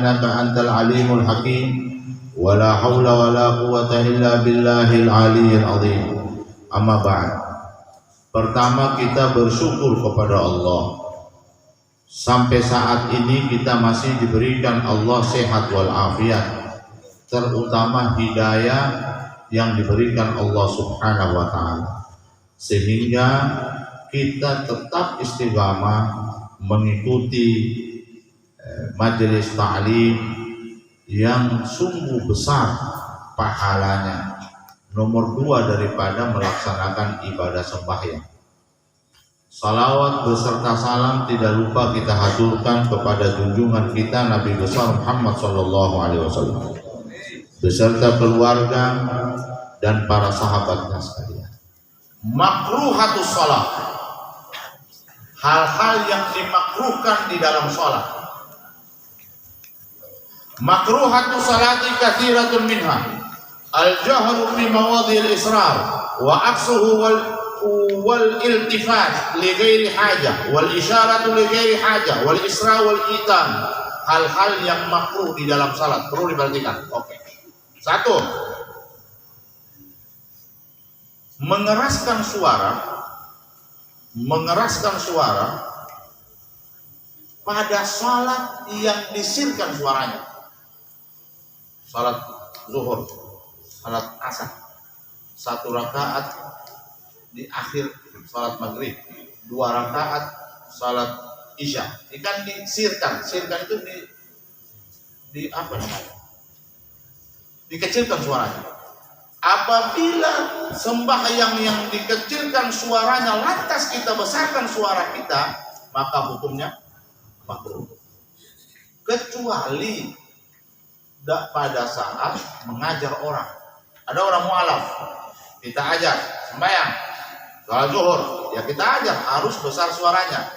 innaka antal alimul hakim. Wala haula wala quwata illa billahil aliyyil azim. Amma ba'd. Pertama, kita bersyukur kepada Allah. Sampai saat ini kita masih diberikan Allah sehat walafiat, terutama hidayah yang diberikan Allah Subhanahu wa ta'ala, sehingga kita tetap istiqamah mengikuti majelis ta'lim yang sungguh besar pahalanya, nomor 2 daripada melaksanakan ibadah sembahyang. Salawat beserta salam tidak lupa kita haturkan kepada junjungan kita Nabi besar Muhammad sallallahu alaihi wasallam beserta keluarga dan para sahabatnya sekalian. Makruhatus shalah, hal-hal yang dimakruhkan di dalam salat. Makruhatus salati katsiratun minha al-jahru fi mawadhi'il israr wa aqsuhu wal iltifat li ghairi hajah wal isyaratu li ghairi hajah wal isra wal itan. Hal-hal yang makruh di dalam salat perlu diperhatikan. Oke. 1. Mengeraskan suara pada salat yang disirkan suaranya. Salat zuhur, salat asar, 1 rakaat di akhir salat maghrib, 2 rakaat salat isya. Ikan disirkan itu di apa namanya? Dikecilkan suaranya. Apabila sembahyang yang dikecilkan suaranya lantas kita besarkan suara kita, maka hukumnya makruh. Kecuali pada saat mengajar orang. Ada orang mualaf, kita ajar sembahyang salat zuhur, ya kita ajar harus besar suaranya.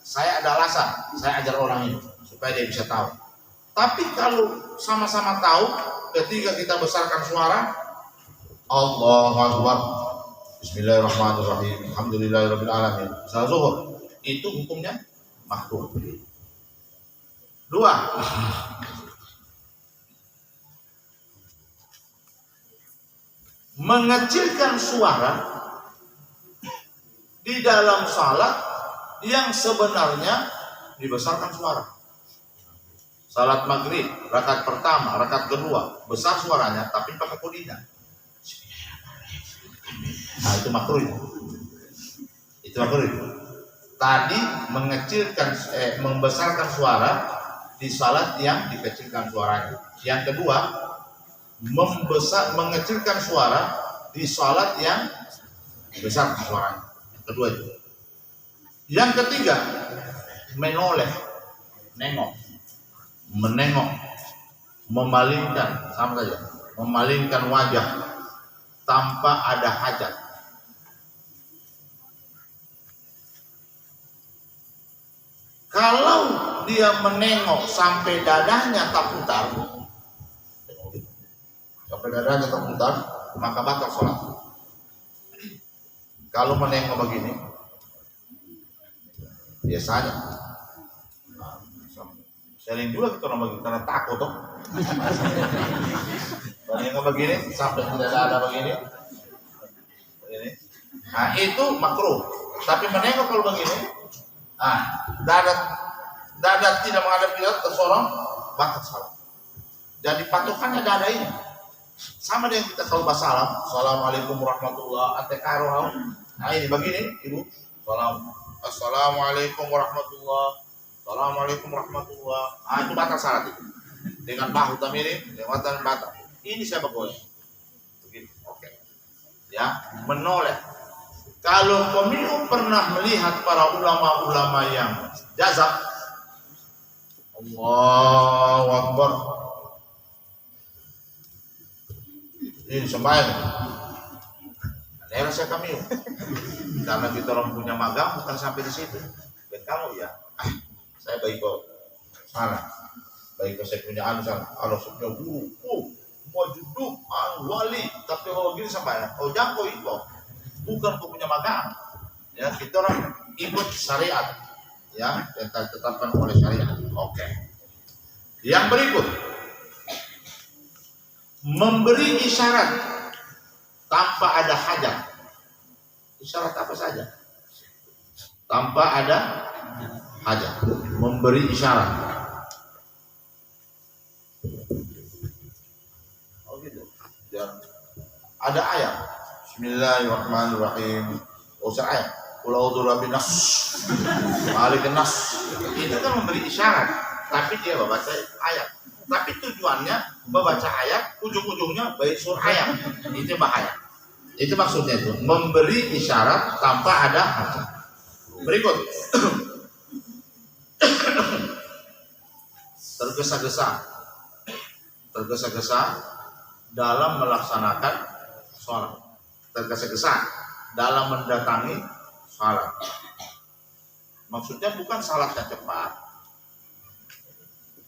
Saya ada alasan, saya ajar orang ini supaya dia bisa tahu. Tapi kalau sama-sama tahu, ketika kita besarkan suara, Allahu Akbar, Bismillahirrahmanirrahim, Alhamdulillahirabbil alamin, salat zuhur, itu hukumnya makruh. 2. Mengecilkan suara di dalam salat yang sebenarnya dibesarkan suara. Salat maghrib, rakaat pertama, rakaat kedua, besar suaranya tapi pakai kodina. Nah, itu makruh. Itu makruh. Tadi membesarkan suara di salat yang dikecilkan suaranya. Yang kedua, mengecilkan suara di salat yang besar suaranya. Kedua itu. Yang ketiga, menoleh, menengok, memalingkan, sama saja, memalingkan wajah tanpa ada hajat. Kalau dia menengok sampai dadanya terputar, maka batal sholat. Kalau menengok begini, biasanya sering juga kita orang begini karena takut toh. Menengok begini sampai tidak ada begini. Nah itu makruh. Tapi menengok kalau begini, dada tidak menghadap kiblat tersorong, batal sholat. Jadi patokannya dada ini. Sama dengan kita kalau basalam, assalamualaikum warahmatullahi wabarakatuh. Nah ini begini, ibu. Assalamualaikum warahmatullahi. Assalamualaikum warahmatullahi. Ah itu batal salat itu. Dengan bahu tamiri, lewatan batal. Ini siapa boleh? Begini, oke. Ya, menoleh. Kalau pemilu pernah melihat para ulama-ulama yang jazab, Allahu Akbar. Ini sembahyang. Saya kami, karena kita orang punya magang bukan sampai di situ. Dan kamu ya, saya baik kok sana, baik kok saya punya anu sana, kalau punya guru, mau duduk, wali, tapi kalau gini sembahyang, jangkau itu, bukan kau punya magang. Ya kita orang ikut syariat, ya yang ditetapkan oleh syariat. Oke. Yang berikut, memberi isyarat tanpa ada hajat. Isyarat apa saja tanpa ada hajat, memberi isyarat. Oh gitu. Dan ada ayat Bismillahirrahmanirrahim. Usah ayat Qul a'udzu birabbin nas, Malikin nas. Itu kan memberi isyarat, tapi dia membaca ayat. Tapi tujuannya membaca ayat, ujung-ujungnya baik surah ayat. Itu bahaya. Itu maksudnya itu, memberi isyarat tanpa ada hajat. Berikut. Tergesa-gesa dalam melaksanakan sholat. Tergesa-gesa dalam mendatangi sholat. Maksudnya bukan salatnya cepat.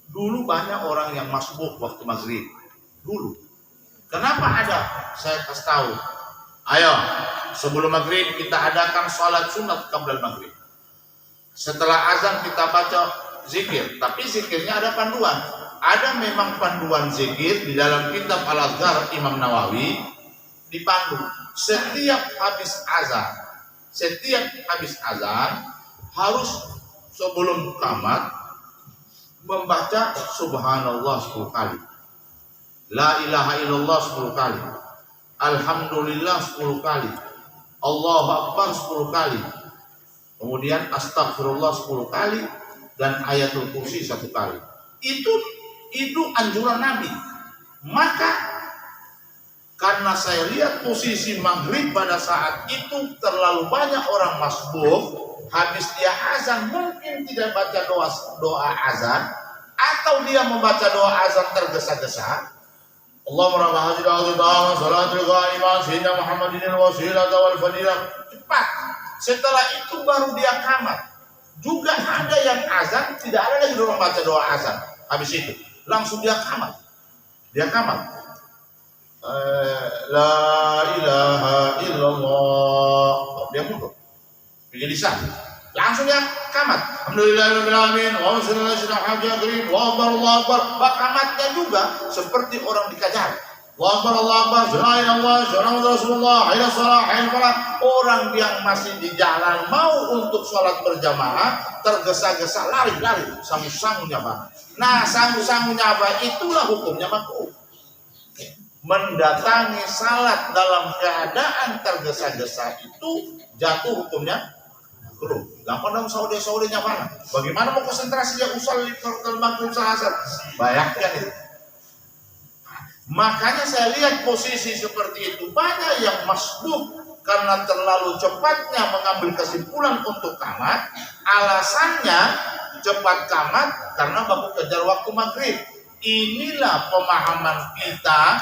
Dulu banyak orang yang masbuk waktu maghrib. Dulu. Kenapa ada? Saya kasih tahu. Ayo, sebelum maghrib kita adakan sholat sunat qabla maghrib. Setelah azan kita baca zikir. Tapi zikirnya ada panduan. Ada memang panduan zikir di dalam kitab Al-Azhar Imam Nawawi, dipandu. Setiap habis azan harus sebelum tamat membaca subhanallah 10 kali, la ilaha illallah 10 kali, alhamdulillah 10 kali, Allahu akbar 10 kali, kemudian astagfirullah 10 kali, dan ayatul kursi 1 kali. Itu anjuran Nabi. Maka karena saya lihat posisi maghrib pada saat itu terlalu banyak orang masbuk, habis dia azan mungkin tidak baca doa azan, atau dia membaca doa azan tergesa-gesa. Allahumma rabbana hadhihi salatul ghaibah sayyidina Muhammadin al-wasilah wal fadilah. Cepat. Setelah itu baru dia qamat. Juga ada yang azan tidak ada lagi orang baca doa azan. Habis itu langsung dia qamat. La ilaha illallah. Dia mundur. Dia lisan. Langsung dia qamat. Alhamdulillahirabbil alamin. Wa sallallahu alaihi wasallam. Wa Allahu akbar. Qamatnya juga seperti orang dikajar. Wa akbar, Allahu akbar. Subhanallah, subhanallah Rasulullah. Hayya shalah, hayya falah. Orang yang masih di jalan mau untuk sholat berjamaah tergesa-gesa lari sangu-sangunya Pak. Nah, sangu-sangunya apa? Itulah hukumnya makruh. Mendatangi salat dalam keadaan tergesa-gesa itu jatuh hukumnya makruh. Gampang dong saudara-saudaranya mana? Bagaimana mau konsentrasi dia usul maghrib asar? Bayangkan itu. Makanya saya lihat posisi seperti itu banyak yang masbuk karena terlalu cepatnya mengambil kesimpulan untuk qamat. Alasannya cepat qamat karena baru kejar waktu maghrib. Inilah pemahaman kita.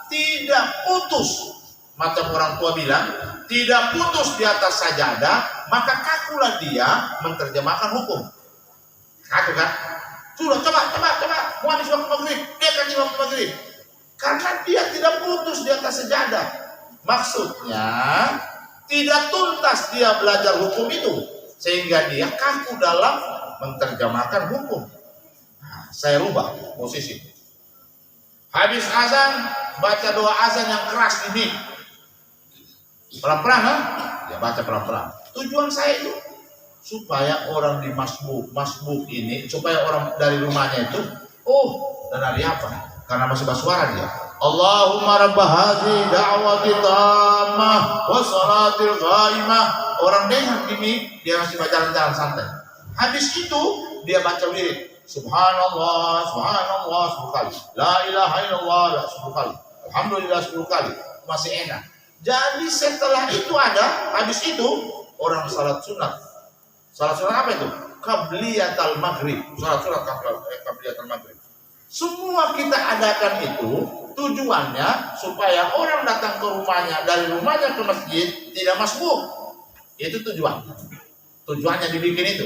Tidak putus, macam orang tua bilang, tidak putus di atas sajadah, maka kakulah dia menerjemahkan hukum. Kaku kan? Sudah coba, mau habis waktu maghrib, dia kan waktu maghrib. Karena dia tidak putus di atas sajadah. Maksudnya, tidak tuntas dia belajar hukum itu, sehingga dia kaku dalam menerjemahkan hukum. Nah, saya rubah posisi. Habis azan, baca doa azan yang keras ini. Pelan-pelan, ya baca pelan-pelan. Tujuan saya itu supaya orang di masbuk ini, supaya orang dari rumahnya itu, dan hari apa? Karena masih bersuara dia. Allahumma rabb hadhihi da'wati tammah wa salatil ghaimah. Orang dengar ini, dia masih jalan-jalan santai. Habis itu dia baca wirid. Subhanallah 10 kali. La ilaha illallah 10 kali. Alhamdulillah 10 kali. Masih enak. Jadi setelah itu habis itu orang salat sunat. Salat sunat apa itu? Qabliyatul maghrib. Salat sunat qabliyatul maghrib. Semua kita adakan itu tujuannya supaya orang datang ke rumahnya, dari rumahnya ke masjid tidak masbuk. Itu tujuannya dibikin itu.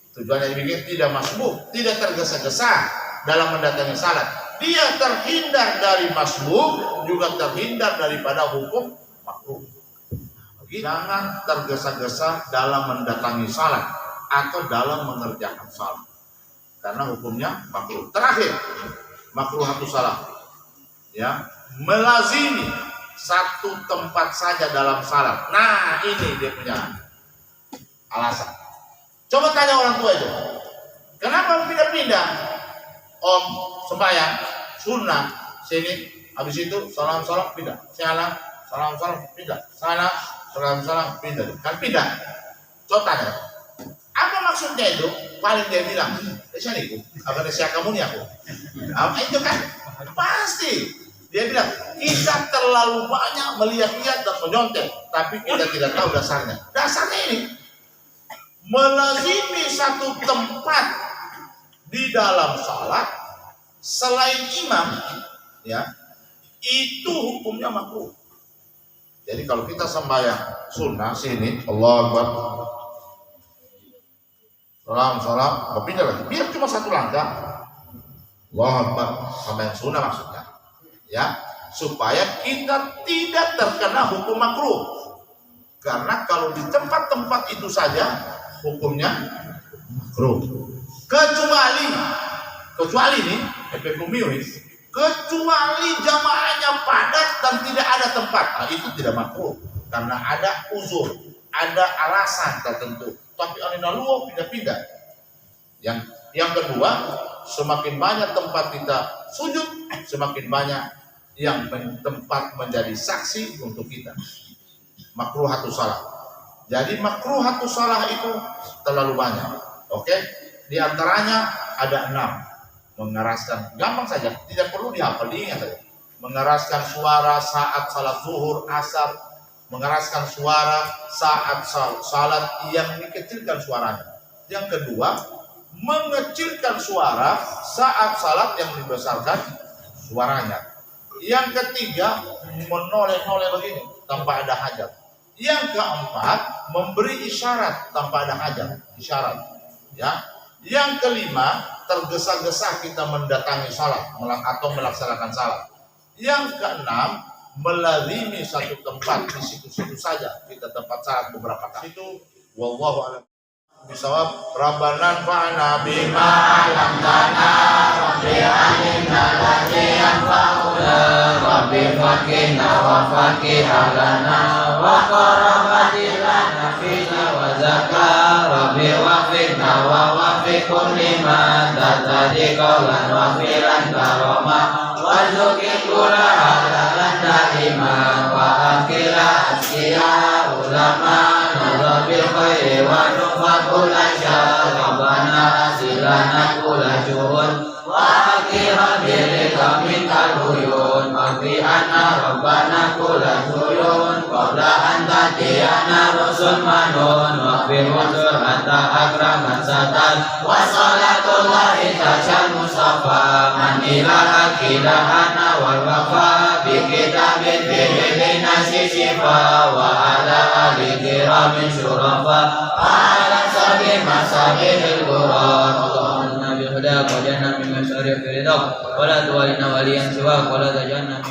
Tujuannya dibikin tidak masbuk, tidak tergesa-gesa dalam mendatangi salat. Dia terhindar dari masbuk, juga terhindar daripada hukum makruh. Jangan tergesa-gesa dalam mendatangi salat atau dalam mengerjakan salat. karena hukumnya makruh. Terakhir, makruhatus salah, ya, melazimi satu tempat saja dalam salat. Nah, ini dia punya alasan. Coba tanya orang tua itu, kenapa pindah-pindah? Om sembahyang sunnah sini, habis itu salam pindah, salam pindah, salam pindah, kan pindah. Coba tanya, apa maksudnya itu? Paling dia bilang, saya niku, apa saya kamu nih aku? Apa itu kan? Pasti dia bilang kita terlalu banyak melihat-lihat dan menyontek, tapi kita tidak tahu dasarnya. Dasarnya ini melazimi satu tempat di dalam salat selain imam, ya, itu hukumnya makruh. Jadi kalau kita sembahyang sunnah sini, Allahu Akbar, salam, berpindah lagi, biar cuma satu langkah, Allahu Akbar, sembahyang sunnah maksudnya, ya, supaya kita tidak terkena hukum makruh. Karena kalau di tempat-tempat itu saja hukumnya makruh. Kecuali nih, kecuali jamaahnya padat dan tidak ada tempat, nah, itu tidak makruh karena ada uzur, ada alasan tertentu. Tapi alina luo pindah-pindah. Yang kedua, semakin banyak tempat kita sujud, semakin banyak yang tempat menjadi saksi untuk kita. Makruhatus salah. Jadi makruhatus salah itu terlalu banyak. Oke? Di antaranya ada 6. Mengeraskan, gampang saja, tidak perlu dihafal, diingat saja. Mengeraskan suara saat salat zuhur, asar, mengeraskan suara saat salat yang dikecilkan suaranya. Yang kedua, mengecilkan suara saat salat yang dibesarkan suaranya. Yang ketiga, menoleh-noleh begini tanpa ada hajat. Yang keempat, memberi isyarat tanpa ada hajat, isyarat, ya. Yang kelima, tergesa-gesa kita mendatangi salat atau melaksanakan salat. Yang keenam, melazimi satu tempat, di situ-situ saja kita tempat salat beberapa kali. Itu wallahu a'lam bisawab. Rabbana fa'na bima 'allamtana rabbi alimna alladhi yanfa'una rabbi faqihna wa faqihna wa qarabatilana fina wa zakah rabbi wafidna wa wafiqun liman tatadi qawlan wa filan karama wa zukikula halalan daima wa akila asya ulama nazabil khairi wa nufakul asya rabbana asilana kula syuhun wa akira bilika min kaluyun mafi anna rabbana kula syuyun qabla anta tiyana rusul manun wa fil wusul hatta akraman satan wa salatullahi tasyal mustafa man ilaha kilahana wal wafa bi kitabin bihi linasi shifa wa ala ali kiramin syurafa wa ala sabi masabihil quran Allahumma nabi huda wa jannah min masyarif ridha wa la tuwalina waliyan siwa wa la tajanna